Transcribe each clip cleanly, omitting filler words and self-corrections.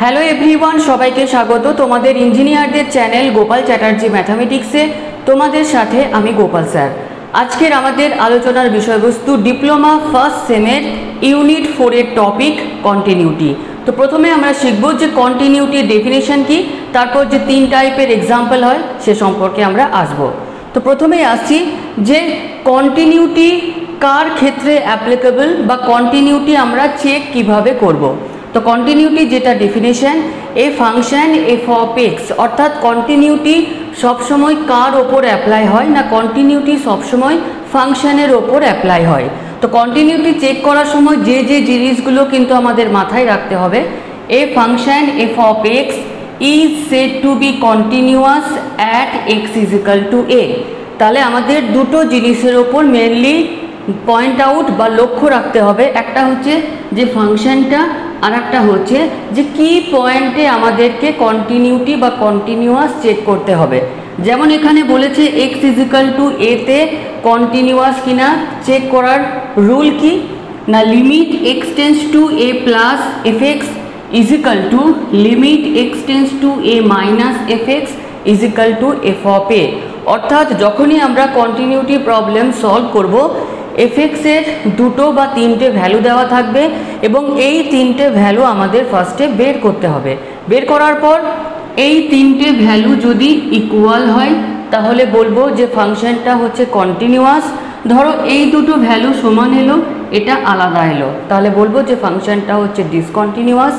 Hello everyone, সবাইকে স্বাগত তোমাদের ইঞ্জিনিয়ারদের চ্যানেল গোপাল চ্যাটার্জি ম্যাথামেটিক্সে। তোমাদের সাথে আমি গোপাল স্যার। আজকের আমাদের আলোচনার বিষয়বস্তু ডিপ্লোমা ফার্স্ট সেমের ইউনিট 4 এর টপিক কন্টিনিউটি। তো প্রথমে আমরা শিখব যে কন্টিনিউটির ডেফিনেশন কি, তারপর যে 3 টাইপের এক্সাম্পল হয় সে সম্পর্কে আমরা আসব। তো প্রথমেই আসছি যে কন্টিনিউটি কার ক্ষেত্রে অ্যাপ্লিকেবল বা কন্টিনিউটি আমরা চেক কিভাবে করব। তো কন্টিনিউটি যেটা definition, A function f of x, অর্থাৎ কন্টিনিউটি সবসময় কার ওপর অ্যাপ্লাই হয় না, কন্টিনিউটি সবসময় ফাংশনের ওপর অ্যাপ্লাই হয়। তো কন্টিনিউটি চেক করার সময় যে যে জিনিসগুলো কিন্তু আমাদের মাথায় রাখতে হবে, a function f of x is said to be continuous at x is equal to a. তাহলে আমাদের দুটো জিনিসের ওপর মেনলি পয়েন্ট আউট বা লক্ষ্য রাখতে হবে। একটা হচ্ছে যে ফাংশনটা, আর একটা হচ্ছে যে কি পয়েন্টে আমাদেরকে কন্টিনিউটি বা কন্টিনিউয়াস চেক করতে হবে। যেমন এখানে বলেছে এক্স ইজ ইকাল টু এতে কন্টিনিউয়াস কিনা চেক করার রুল কি না, limit x tends to a plus f x is equal to limit x tends to a minus f x is equal to f of a. অর্থাৎ যখনই আমরা continuity problem solve করব, এফএক্সের দুটো বা তিনটে ভ্যালু দেওয়া থাকবে এবং এই তিনটে ভ্যালু আমাদের ফার্স্টে বের করতে হবে। বের করার পর এই তিনটে ভ্যালু যদি ইকুয়াল হয় তাহলে বলবো যে ফাংশনটা হচ্ছে কন্টিনিউয়াস। ধরো এই দুটো ভ্যালু সমান এলো, এটা আলাদা এলো, তাহলে বলবো যে ফাংশনটা হচ্ছে ডিসকন্টিনিউয়াস।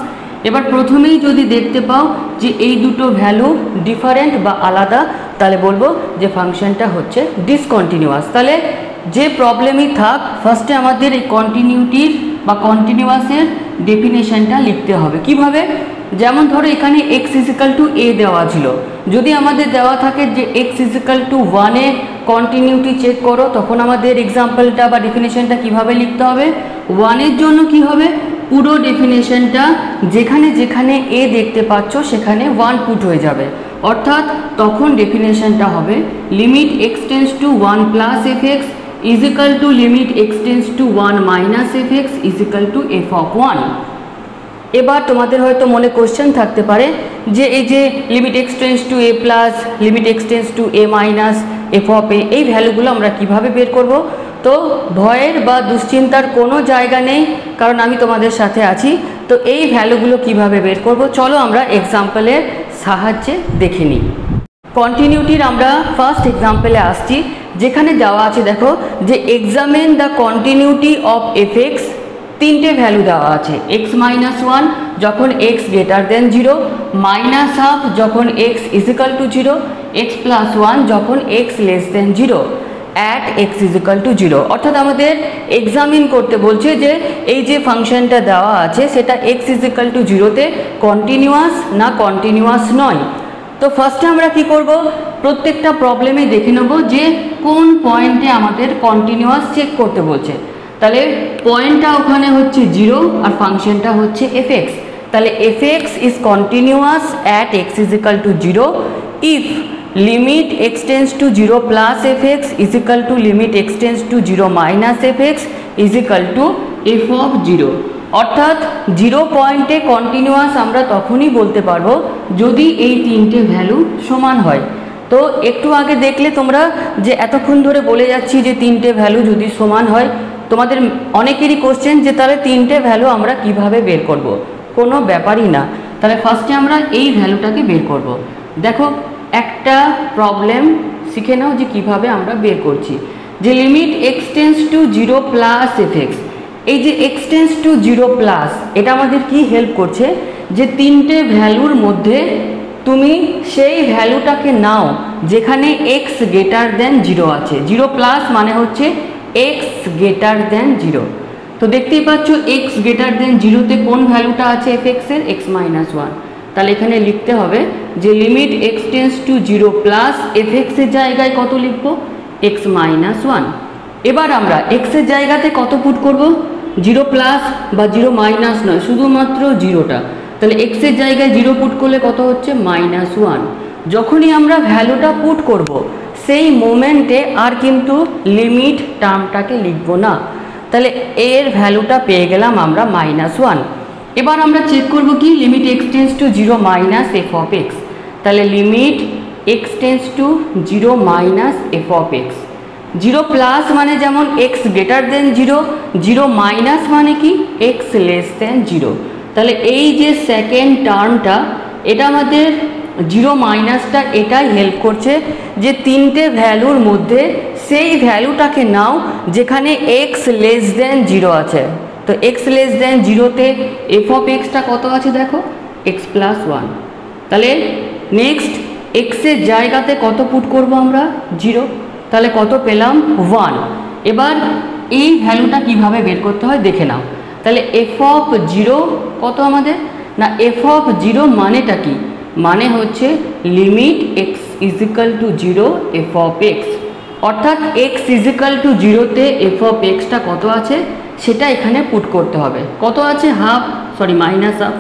এবার প্রথমেই যদি দেখতে পাও যে এই দুটো ভ্যালু ডিফারেন্ট বা আলাদা, তাহলে বলবো যে ফাংশনটা হচ্ছে ডিসকন্টিনিউয়াস। তাহলে যে প্রবলেমই থাক, ফার্স্টে আমাদের এই কন্টিনিউটির বা কন্টিনিউয়াসের ডেফিনেশনটা লিখতে হবে। কিভাবে? যেমন ধরো এখানে এক্স ইজিক্যাল টু এ দেওয়া ছিল, যদি আমাদের দেওয়া থাকে যে এক্স ইজিক্যাল টু 1-এ কন্টিনিউটি চেক করো, তখন আমাদের এক্সাম্পলটা বা ডেফিনেশনটা কিভাবে লিখতে হবে? 1-এর জন্য কি হবে, পুরো ডেফিনেশনটা যেখানে যেখানে এ দেখতে পাচ্ছ সেখানে 1 পুট হয়ে যাবে। অর্থাৎ তখন ডেফিনেশনটা হবে limit x tends two 1 plus f x is equal to limit x tends to 1 minus fx is equal to f of 1। এবার তোমাদের হয়তো মনে কোশ্চেন থাকতে পারে যে এই যে limit x tends to a plus limit x tends to a minus f of a, এই ভ্যালুগুলো আমরা কিভাবে বের করব? তো ভয়ের বা দুশ্চিন্তার কোনো জায়গা নেই, কারণ আমি তোমাদের সাথে আছি। তো এই ভ্যালুগুলো কিভাবে বের করব, চলো আমরা এক্সাম্পলের সাহায্যে দেখে নিই। কন্টিনিউটির আমরা ফার্স্ট এক্সাম্পলে আসছি, যেখানে দেওয়া আছে দেখো যে examine the continuity of f x. তিনটে ভ্যালু দেওয়া আছে, এক্স মাইনাস 1 যখন x greater than 0, minus half যখন x is equal to 0, x plus 1 যখন x less than 0 at x is equal to 0। অর্থাৎ আমাদের এক্সামিন করতে বলছে যে এই যে ফাংশনটা দেওয়া আছে সেটা এক্স ইজিক্যাল টু 0-তে কন্টিনিউয়াস না কন্টিনিউয়াস নয়। তো ফার্স্টে আমরা কি করব, প্রত্যেকটা প্রবলেমে দেখে নেব যে কোন পয়েন্টে আমাদের কন্টিনিউয়াস চেক করতে বলছে। তাহলে পয়েন্টটা ওখানে হচ্ছে 0 আর ফাংশনটা হচ্ছে fx। তাহলে fx is continuous at x is equal to 0 if limit x tends to 0 plus fx is equal to limit x tends to 0 minus fx is equal two f of 0। অর্থাৎ 0 পয়েন্টে কন্টিনিউয়াস আমরা তখনই বলতে পারবো যদি এই তিনটে ভ্যালু সমান হয়। তো একটু আগে দেখলে তোমরা যে এতক্ষণ ধরে বলে যাচ্ছি যে তিনটে ভ্যালু যদি সমান হয়, তোমাদের অনেকেরই কোশ্চেন যে তাহলে তিনটে ভ্যালু আমরা কিভাবে বের করব। কোনো ব্যাপারই না, তাহলে ফার্স্টে আমরা এই ভ্যালুটাকে বের করব। দেখো একটা প্রবলেম শিখে নাও যে কিভাবে আমরা বের করছি। যে limit x tends to 0 plus f x, এই যে এক্স টেন্স টু 0 প্লাস, এটা আমাদের কি হেল্প করছে যে তিনটে ভ্যালুর মধ্যে তুমি সেই ভ্যালুটাকে নাও যেখানে এক্স গ্রেটার দেন 0 আছে। 0 প্লাস মানে হচ্ছে এক্স গ্রেটার দেন 0। তো দেখতেই পাচ্ছ এক্স গ্রেটার দেন 0-তে কোন ভ্যালুটা আছে এফ এক্সের, এক্স মাইনাস 1। তাহলে এখানে লিখতে হবে যে limit x tends to 0 plus F এক্সের জায়গায় কত লিখবো, এক্স মাইনাস 1। এবার আমরা এক্সের জায়গাতে কত পুট করব, 0 প্লাস বা 0 মাইনাস নয়, শুধুমাত্র 0টা। তাহলে এক্সের জায়গায় 0 পুট করলে কত হচ্ছে, মাইনাস 1। যখনই আমরা ভ্যালুটা পুট করব সেই মোমেন্টে আর কিন্তু লিমিট টার্মটাকে লিখব না। তাহলে এর ভ্যালুটা পেয়ে গেলাম আমরা মাইনাস 1। এবার আমরা চেক করব কি limit x tends to 0 minus f of x. তাহলে limit x tends to 0 minus f of x. 0 plus মানে যেমন এক্স গ্রেটার দেন 0, 0 মাইনাস মানে কি এক্স লেস দেন 0। তাহলে এই যে সেকেন্ড টার্মটা এটা আমাদের 0 মাইনাসটা এটাই হেল্প করছে যে তিনটে ভ্যালুর মধ্যে সেই ভ্যালুটাকে নাও যেখানে এক্স লেস দেন 0 আছে। তো এক্স লেস দেন 0তে এফ অফ এক্সটা কত আছে দেখো এক্স প্লাস 1। তাহলে নেক্সট এক্সের জায়গাতে কত পুট করব আমরা 0, তাহলে কত পেলাম 1। এবার এই ভ্যালুটা কিভাবে বের করতে হয় দেখে নাও। তাহলে এফ অফ 0 কত আমাদের না এফ অফ 0 মানেটা কি মানে হচ্ছে limit x is equal to 0 f of x, অর্থাৎ এক্স ইজ ইকাল টু 0তে এফ অফ এক্সটা কত আছে সেটা এখানে পুট করতে হবে। কত আছে মাইনাস হাফ।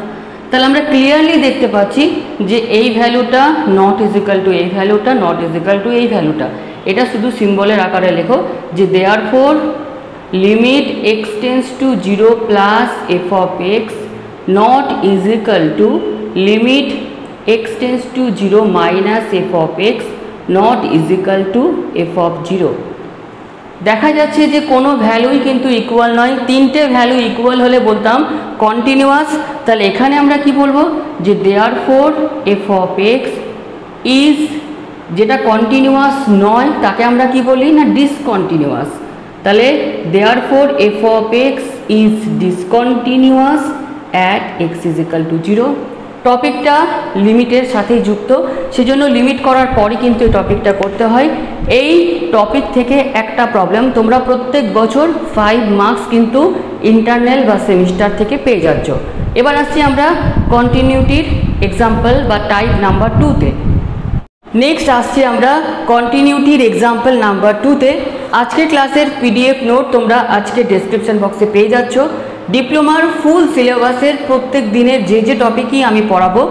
তাহলে আমরা ক্লিয়ারলি দেখতে পাচ্ছি যে এই ভ্যালুটা নট ইজ ইকাল টু এই ভ্যালুটা, নট ইজ ইকাল টু এই ভ্যালুটা। এটা শুধু সিম্বলের আকারে লেখো যে therefore limit x tends to 0 plus F of x not is equal to limit x tends to 0 minus f of x not is equal to f of 0। দেখা যাচ্ছে যে কোনো ভ্যালুই কিন্তু ইকুয়াল নয়, তিনটে ভ্যালু ইকুয়াল হলে বলতাম কন্টিনিউয়াস। তাহলে এখানে আমরা কি বলবো যে therefore F of x is, যেটা কন্টিনিউয়াস নয় তাকে আমরা কি বলি না ডিসকন্টিনিউয়াস। তাহলে therefore F of x is discontinuous at x is equal to 0। টপিকটা লিমিটের সাথেই যুক্ত, সেজন্য লিমিট করার পরই কিন্তু এই টপিকটা করতে হয়। এই টপিক থেকে একটা প্রবলেম তোমরা প্রত্যেক বছর 5 মার্কস কিন্তু ইন্টারনাল বা সেমিস্টার থেকে পেয়ে যাচ্ছ। এবার আসছি আমরা কন্টিনিউটির এক্সাম্পল বা টাইপ নাম্বার 2তে। নেক্সট আসছি আমরা কন্টিনিউটির এক্সাম্পল নাম্বার 2তে। আজকের ক্লাসের পিডিএফ নোট তোমরা আজকে ডেসক্রিপশন বক্সে পেয়ে যাচ্ছ। ডিপ্লোমার ফুল সিলেবাসের প্রত্যেক দিনের যে যে টপিকই আমি পড়াবো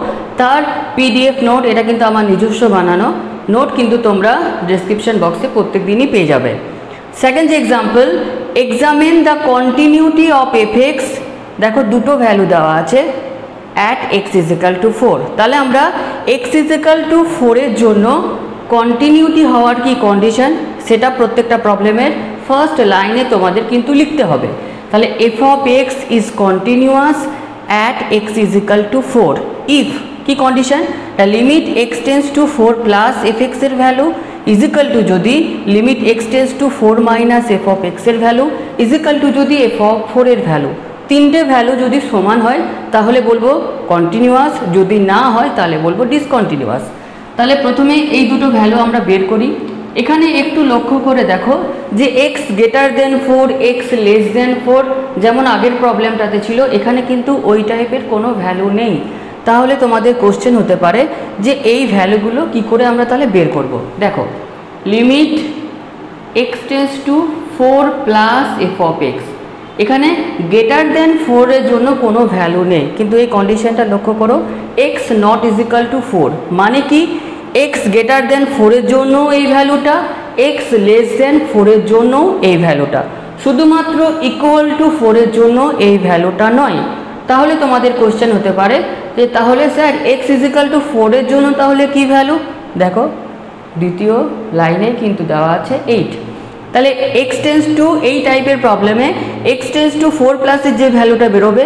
তার পিডিএফ নোট, এটা কিন্তু আমার নিজস্ব বানানো নোট, কিন্তু তোমরা ডেসক্রিপশন বক্সে প্রত্যেক দিনই পেয়ে যাবে। সেকেন্ড যে example, examine the continuity of f x. দেখো দুটো ভ্যালু দেওয়া আছে at x is equal to 4। তাহলে আমরা এক্স ইজ ইকাল টু 4 এর জন্য কন্টিনিউটি হওয়ার কি কন্ডিশন সেটা প্রত্যেকটা প্রবলেমের ফার্স্ট লাইনে তোমাদের কিন্তু লিখতে হবে। তাহলে f of x is continuous at x is equal to 4 if কি condition, the limit x tends to 4 plus f x এর ভ্যালু ইজ ইকাল টু যদি limit x tends to 4 minus f of x এর value is equal to যদি f of 4 এর value, তিনটে value যদি সমান হয় তাহলে বলবো কন্টিনিউয়াস, যদি না হয় তাহলে বলবো ডিসকন্টিনিউয়াস। তাহলে প্রথমে এই দুটো ভ্যালু আমরা বের করি। এখানে একটু লক্ষ্য করে দেখো যে এক্স গ্রেটার দেন 4, এক্স লেস দেন 4 যেমন আগের প্রবলেমটাতে ছিল, এখানে কিন্তু ওই টাইপের কোনো ভ্যালু নেই। তাহলে তোমাদের কোশ্চেন হতে পারে যে এই ভ্যালুগুলো কি করে আমরা তাহলে বের করব। দেখো limit x tends to 4 plus F of x, এখানে গ্রেটার দেন 4 এর জন্য কোনো ভ্যালু নেই, কিন্তু এই কন্ডিশনটা লক্ষ্য করো x not is equal to 4 মানে কি এক্স গ্রেটার দেন 4 এর জন্য এই ভ্যালুটা, এক্স লেস দেন 4 এর জন্য এই ভ্যালুটা, শুধুমাত্র ইকুয়াল টু 4 এর জন্য এই ভ্যালুটা নয়। তাহলে তোমাদের কোশ্চেন হতে পারে যে তাহলে sir x is equal to 4 এর জন্য তাহলে কি ভ্যালু, দেখো দ্বিতীয় লাইনে কিন্তু দেওয়া আছে 8। তাহলে এক্স টেন্স টু এই টাইপের প্রবলেমে এক্স টেন্স টু 4 প্লাসের যে ভ্যালুটা বেরোবে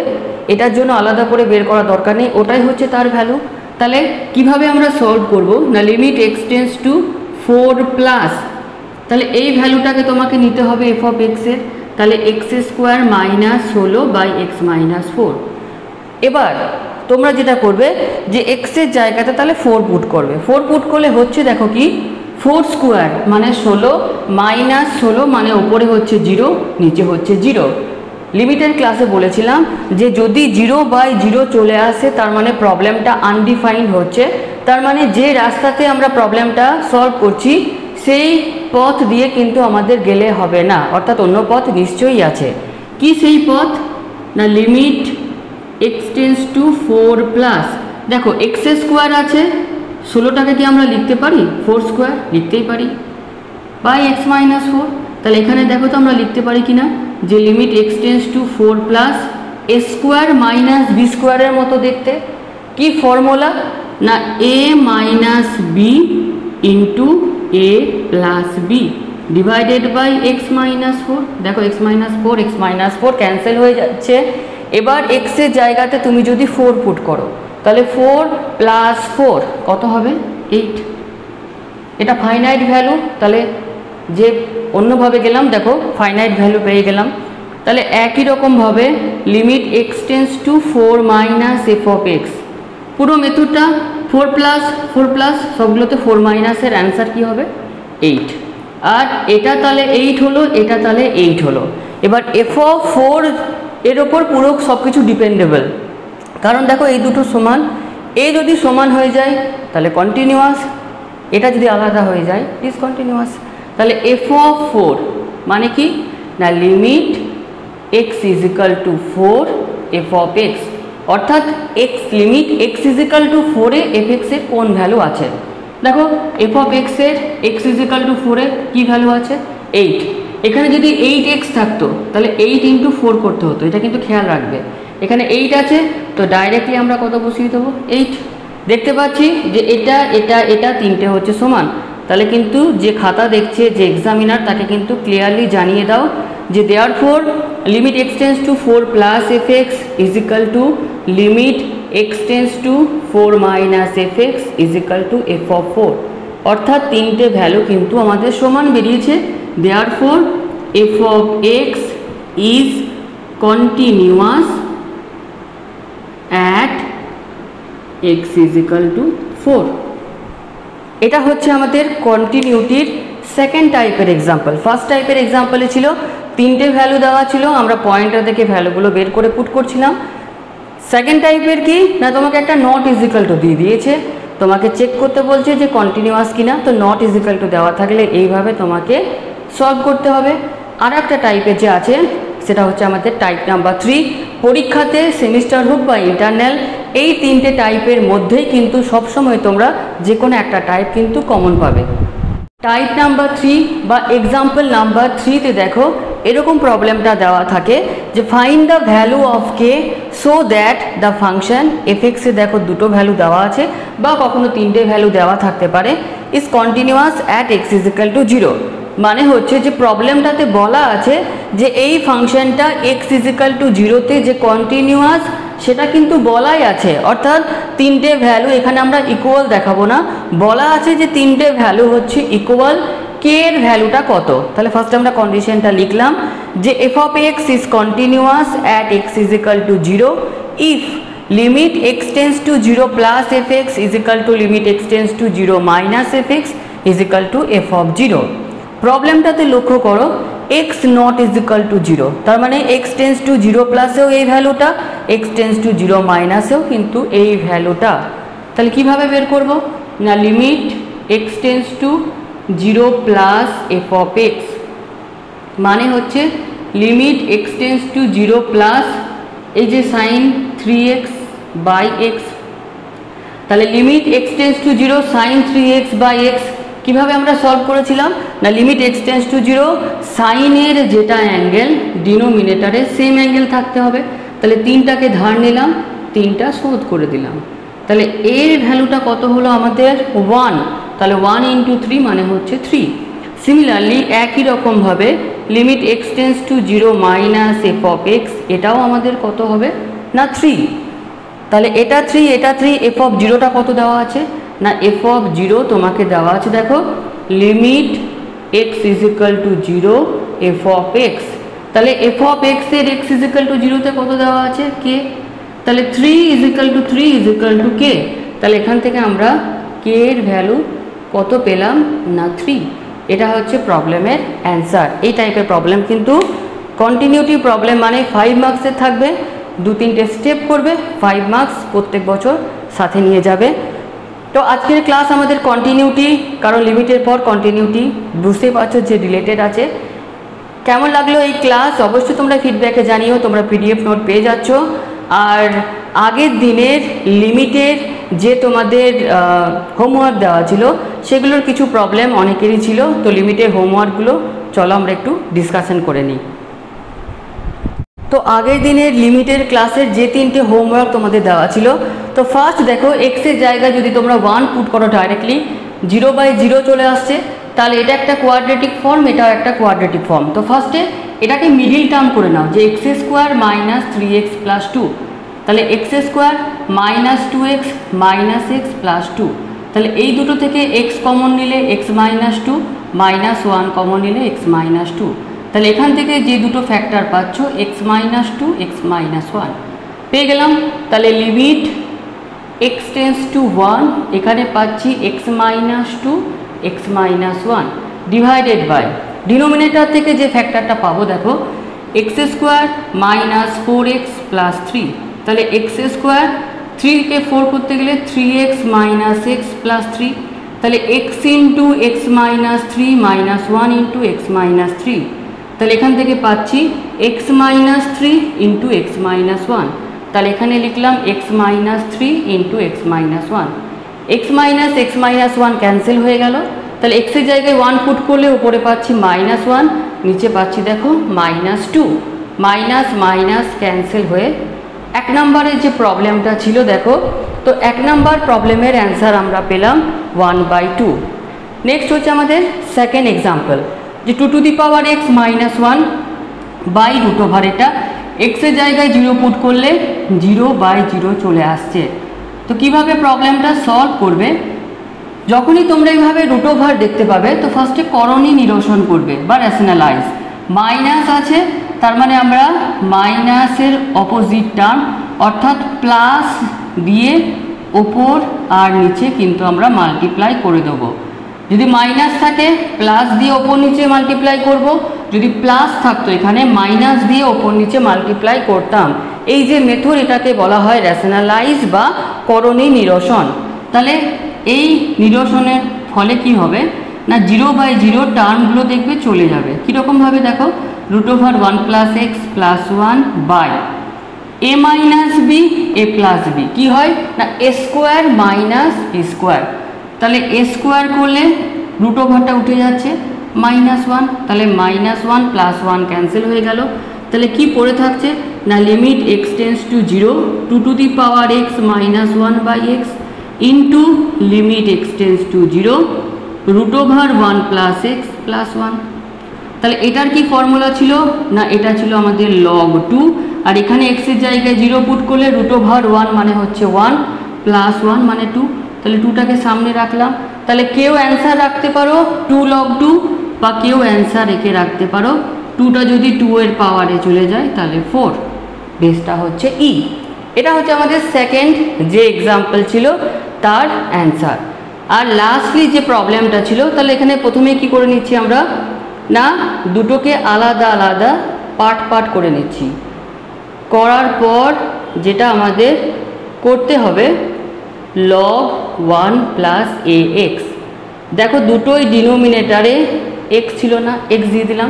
এটার জন্য আলাদা করে বের করা দরকার নেই, ওটাই হচ্ছে তার ভ্যালু। তাহলে কিভাবে আমরা সলভ করব না limit x tends to 4 plus, তাহলে এই ভ্যালুটাকে তোমাকে নিতে হবে এফ অফ এক্সের, তাহলে x square minus 16 by x minus 4। এবার তোমরা যেটা করবে যে এক্সের জায়গাতে তাহলে 4 পুট করবে। 4 পুট করলে হচ্ছে দেখো কি 4 স্কোয়ার মানে 16 মাইনাস 16 মানে ওপরে হচ্ছে 0 নিচে হচ্ছে 0। লিমিটের ক্লাসে বলেছিলাম যে যদি 0/0 চলে আসে তার মানে প্রবলেমটা আনডিফাইন্ড হচ্ছে, তার মানে যে রাস্তাতে আমরা প্রবলেমটা সলভ করছি সেই পথ দিয়ে কিন্তু আমাদের গেলে হবে না, অর্থাৎ অন্য পথ নিশ্চয়ই আছে। কি সেই পথ না limit x tends to 4 plus, দেখো এক্স স্কোয়ার আছে 16টাকে কি আমরা লিখতে পারি 4 স্কোয়ার লিখতেই পারি বাই এক্স মাইনাস 4। তাহলে এখানে দেখো তো আমরা লিখতে পারি কিনা যে limit x tends to 4 plus a square minus b স্কোয়ারের মতো দেখতে। কি ফর্মুলা? না a minus b into a plus b divided by x minus four. দেখো এক্স মাইনাস ফোর ক্যান্সেল হয়ে যাচ্ছে। এবার এক্সের জায়গাতে তুমি যদি 4 পুট করো তাহলে 4 প্লাস 4 কত হবে? 8। এটা ফাইনাইট ভ্যালু, তাহলে যে অন্যভাবে গেলাম দেখো ফাইনাইট ভ্যালু পেয়ে গেলাম। তাহলে একই রকমভাবে limit x tends to 4 minus f of x, পুরো মেথডটা 4 প্লাস সবগুলোতে 4 মাইনাসের অ্যান্সার কী হবে? 8। আর এটা তাহলে 8 হলো, এটা তাহলে 8 হলো। এবার এফ অফ 4 এর ওপর পুরো সব কিছু ডিপেন্ডেবল, কারণ দেখো এই দুটো সমান। এ যদি সমান হয়ে যায় তাহলে কন্টিনিউয়াস, এটা যদি আলাদা হয়ে যায় ডিসকন্টিনিউয়াস। তাহলে এফ অফ 4 মানে কি? না limit x is equal to 4 f of x, অর্থাৎ x limit x is equal to 4-এ এফ এক্সের কোন ভ্যালু আছে? দেখো এফ অফ এক্সের এক্স ইজ ইকাল টু 4-এর কী ভ্যালু আছে? 8। এখানে যদি 8x থাকতো তাহলে 8 ইন্টু 4 করতে হতো, এটা কিন্তু খেয়াল রাখবে। এখানে 8 আছে তো ডাইরেক্টলি আমরা কত বসিয়ে দেবো? 8। দেখতে পাচ্ছি যে এটা তিনটে হচ্ছে সমান, তাহলে কিন্তু যে খাতা দেখছে যে এক্সামিনার তাকে কিন্তু ক্লিয়ারলি জানিয়ে দাও যে therefore limit x tends to 4 plus f x is equal to limit x tends to 4 minus f x is equal to f of 4, অর্থাৎ তিনটে ভ্যালু কিন্তু আমাদের সমান বেরিয়েছে। Therefore F of x is continuous at x is equal to 4। এটা হচ্ছে আমাদের কন্টিনিউটির second টাইপের এক্সাম্পল। ফার্স্ট টাইপের এক্সাম্পলে ছিল তিনটে ভ্যালু দেওয়া ছিল, আমরা পয়েন্টার থেকে ভ্যালুগুলো বের করে পুট করছিলাম। সেকেন্ড টাইপের কি না তোমাকে একটা নট ইজ ইকাল টু দিয়ে দিয়েছে, তোমাকে চেক করতে বলছে যে কন্টিনিউয়াস কিনা, তো নট ইজ ইকাল টু দেওয়া থাকলে এইভাবে তোমাকে সলভ করতে হবে। আর একটা টাইপের যে আছে সেটা হচ্ছে আমাদের টাইপ নাম্বার 3। পরীক্ষাতে সেমিস্টার হোক বা ইন্টারনাল এই তিনটে টাইপের মধ্যেই কিন্তু সবসময় তোমরা যে কোনো একটা টাইপ কিন্তু কমন পাবে। টাইপ নাম্বার 3 বা এক্সাম্পল নাম্বার 3তে দেখো এরকম প্রবলেমটা দেওয়া থাকে যে find the value of K so that the function F এক্সে দেখো দুটো ভ্যালু দেওয়া আছে বা কখনো তিনটে ভ্যালু দেওয়া থাকতে পারে, is continuous at x is equal to 0। মানে হচ্ছে যে প্রবলেমটাতে বলা আছে যে এই ফাংশনটা এক্স ইজ ইকাল টু 0-তে যে কন্টিনিউয়াস সেটা কিন্তু বলাই আছে, অর্থাৎ তিনটে ভ্যালু এখানে আমরা ইকুয়াল দেখাবো না, বলা আছে যে তিনটে ভ্যালু হচ্ছে ইকুয়াল। কে এর ভ্যালুটা কত? তাহলে ফার্স্ট আমরা কন্ডিশনটা লিখলাম যে F of x is continuous at x is equal to 0 if limit x tends to 0 plus f x is equal to limit x tends to 0 minus f x is equal to f of 0। প্রবলেমটাতে লক্ষ্য করো x not is equal to 0, তার মানে x tends to 0 প্লাসেও এই ভ্যালুটা, x tends to 0 মাইনাসেও কিন্তু এই ভ্যালুটা। তাহলে কিভাবে বের করব? না limit x tends to 0 plus F of x মানে হচ্ছে limit x tends to 0 plus এই যে সাইন 3x বাই এক্স, তাহলে limit x tends to 0 sine 3x by x কীভাবে আমরা সলভ করেছিলাম? না লিমিট এক্স টেন্স টু 0 সাইনের যেটা অ্যাঙ্গেল ডিনোমিনেটারে সেম অ্যাঙ্গেল থাকতে হবে, তাহলে 3টাকে ধার নিলাম, 3টা শোধ করে দিলাম, তাহলে এর ভ্যালুটা কত হলো আমাদের 1, তাহলে 1 ইন্টু 3 মানে হচ্ছে 3। সিমিলারলি একই রকমভাবে limit x tends to 0 minus f of x এটাও আমাদের কত হবে? না 3। তাহলে এটা 3 এফ অফ 0টা কত দেওয়া আছে? না এফ অফ 0 তোমাকে দেওয়া আছে দেখো limit x is equal to 0 f of x, তাহলে এফ অফ এক্স এর এক্স ইজ ইকাল টু 0-তে কত দেওয়া আছে? কে। তাহলে 3 ইজ ইকাল টু কে, তাহলে এখান থেকে আমরা কে এর ভ্যালু কত পেলাম? না 3। এটা হচ্ছে প্রবলেমের অ্যান্সার। এই টাইপের প্রবলেম কিন্তু কন্টিনিউটি প্রবলেম মানে 5 মার্কসের থাকবে, 2-3টে স্টেপ করবে, 5 মার্কস প্রত্যেক বছর সাথে নিয়ে যাবে। তো আজকের ক্লাস আমাদের কন্টিনিউটি, কারণ লিমিটের পর কন্টিনিউটি বুঝতেই পারছো যে রিলেটেড আছে। কেমন লাগলো এই ক্লাস অবশ্যই তোমরা ফিডব্যাকে জানিও, তোমরা পিডিএফ নোট পেয়ে যাচ্ছ। আর আগের দিনের লিমিটের যে তোমাদের হোমওয়ার্ক দেওয়া ছিল সেগুলোর কিছু প্রবলেম অনেকেরই ছিল, তো লিমিটের হোমওয়ার্কগুলো চলো আমরা একটু ডিসকাশন করে নিই। তো আগের দিনের লিমিটের ক্লাসের যে তিনটে হোমওয়ার্ক তোমাদের দেওয়া ছিল, তো ফার্স্ট দেখো এক্সের জায়গায় যদি তোমরা 1 পুট করো ডাইরেক্টলি 0/0 চলে আসছে, তাহলে এটা একটা কোয়াড্রেটিক ফর্ম, এটাও একটা কোয়াড্রেটিক ফর্ম। তো ফার্স্টে এটাকে মিডিল টার্ম করে নাও যে x square minus 3x plus 2, তাহলে x square minus 2x minus x plus 2, তাহলে এই দুটো থেকে x কমন নিলে x মাইনাস 2 মাইনাস 1 কমন নিলে x মাইনাস 2, তাহলে এখান থেকে যে দুটো ফ্যাক্টর পাচ্ছ x মাইনাস 2 x মাইনাস 1 পেয়ে গেলাম। তাহলে লিমিট x টেন্স টু 1, এখানে পাচ্ছি x minus 2 x minus 1 divided by denominator থেকে যে ফ্যাক্টরটা পাবো দেখো x square minus 4x plus 3, তাহলে এক্স স্কোয়ার 3 কে 4 করতে গেলে 3x মাইনাস এক্স প্লাস 3, তাহলে x into x minus 3 minus 1 into x minus 3, তাহলে এখান থেকে পাচ্ছি x minus 3 into x minus 1, তাহলে এখানে লিখলাম x minus 3 into x minus 1, x minus 1 cancel হয়ে গেল, তাহলে x এর জায়গায় 1 পুট করলে উপরে পাচ্ছি মাইনাস 1, নিচে পাচ্ছি দেখো মাইনাস 2, মাইনাস মাইনাস ক্যান্সেল হয়ে 1 নম্বরের যে প্রবলেমটা ছিল দেখো, তো 1 নম্বর প্রবলেমের অ্যান্সার আমরা পেলাম 1/2। নেক্সট হচ্ছে আমাদের সেকেন্ড এক্সাম্পল যে 2 to the power x minus 1 by root over, এটা x এর জায়গায় 0 পুট করলে 0/0 চলে আসছে। তো কিভাবে প্রবলেমটা সলভ করবে, যখনই তোমরা এইভাবে রুট ওভার দেখতে পাবে তো ফার্স্টে করণী নিরসন করবে বা রেশনালাইজ, মাইনাস আছে তার মানে আমরা মাইনাসের অপোজিট টার্ম অর্থাৎ প্লাস দিয়ে ওপর আর নিচে কিন্তু আমরা মাল্টিপ্লাই করে দেবো। যদি মাইনাস থাকে প্লাস দিয়ে ওপর নিচে মাল্টিপ্লাই করব, যদি প্লাস থাকতো এখানে মাইনাস দিয়ে ওপর নিচে মাল্টিপ্লাই করতাম। এই যে মেথড এটাকে বলা হয় রেশনালাইজ বা করণী নিরসন। তাহলে এই নিরসনের ফলে কি হবে না 0/0 টার্মগুলো দেখবে চলে যাবে। কীরকমভাবে দেখো root over 1 plus x plus 1 by a minus b a plus b কী হয় না a square minus b square, তাহলে এ স্কোয়ার করলে রুট ওভারটা উঠে যাচ্ছে মাইনাস 1, তাহলে মাইনাস 1 প্লাস 1 ক্যান্সেল হয়ে গেল, তাহলে কি পড়ে থাকছে না limit x tends to 0 2 to the power x minus 1 by x into limit x tends to 0 root over 1 plus x plus 1। তাহলে এটার কি ফর্মুলা ছিল না এটা ছিল আমাদের log 2, আর এখানে x এর জায়গায় 0 পুট করলে রুট ওভার 1 মানে হচ্ছে 1 প্লাস 1 মানে 2, তাহলে 2টাকে সামনে রাখলাম। তাহলে কেউ অ্যান্সার রাখতে পারো 2 log 2 বা কেউ অ্যান্সার রেখে রাখতে পারো 2টা যদি 2 এর পাওয়ারে চলে যায় তাহলে 4, বেসটা হচ্ছে ই। এটা হচ্ছে আমাদের সেকেন্ড যে এক্সাম্পল ছিল তার অ্যান্সার। আর লাস্টলি যে প্রবলেমটা ছিল তাহলে এখানে প্রথমে কি করে নিচ্ছি আমরা না দুটোকে আলাদা আলাদা পার্ট করে নিচ্ছি, করার পর যেটা আমাদের করতে হবে log 1 প্লাস এ এক্স, দেখো দুটোই ডিনোমিনেটারে x ছিল না x দিয়ে দিলাম,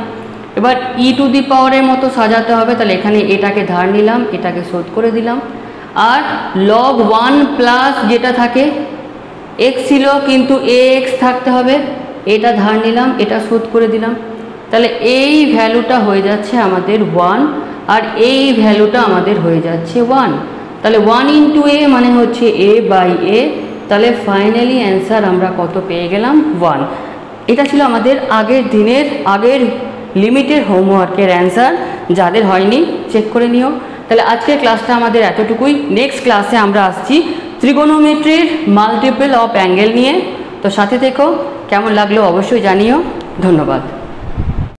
এবার ই টু দি পাওয়ারের মতো সাজাতে হবে, তাহলে এখানে এটাকে ধার নিলাম এটাকে শোধ করে দিলাম, আর log 1 প্লাস যেটা থাকে x ছিল কিন্তু ax থাকতে হবে, এটা ধার নিলাম এটা শোধ করে দিলাম, তাহলে এই ভ্যালুটা হয়ে যাচ্ছে আমাদের 1 আর এই ভ্যালুটা আমাদের হয়ে যাচ্ছে 1, তাহলে 1 ইন্টু এ মানে হচ্ছে a বাই এ, তাহলে ফাইনালি অ্যান্সার আমরা কত পেয়ে গেলাম 1। এটা ছিল আমাদের আগের দিনের আগের লিমিটের হোমওয়ার্কের অ্যান্সার, যাদের হয়নি চেক করে নিও। তাহলে আজকের ক্লাসটা আমাদের এতটুকুই, নেক্সট ক্লাসে আমরা আসছি ত্রিগোনোমেট্রির মাল্টিপল অফ অ্যাঙ্গেল নিয়ে। তো সাথে থেকো, কেমন লাগলো অবশ্যই জানিও। ধন্যবাদ।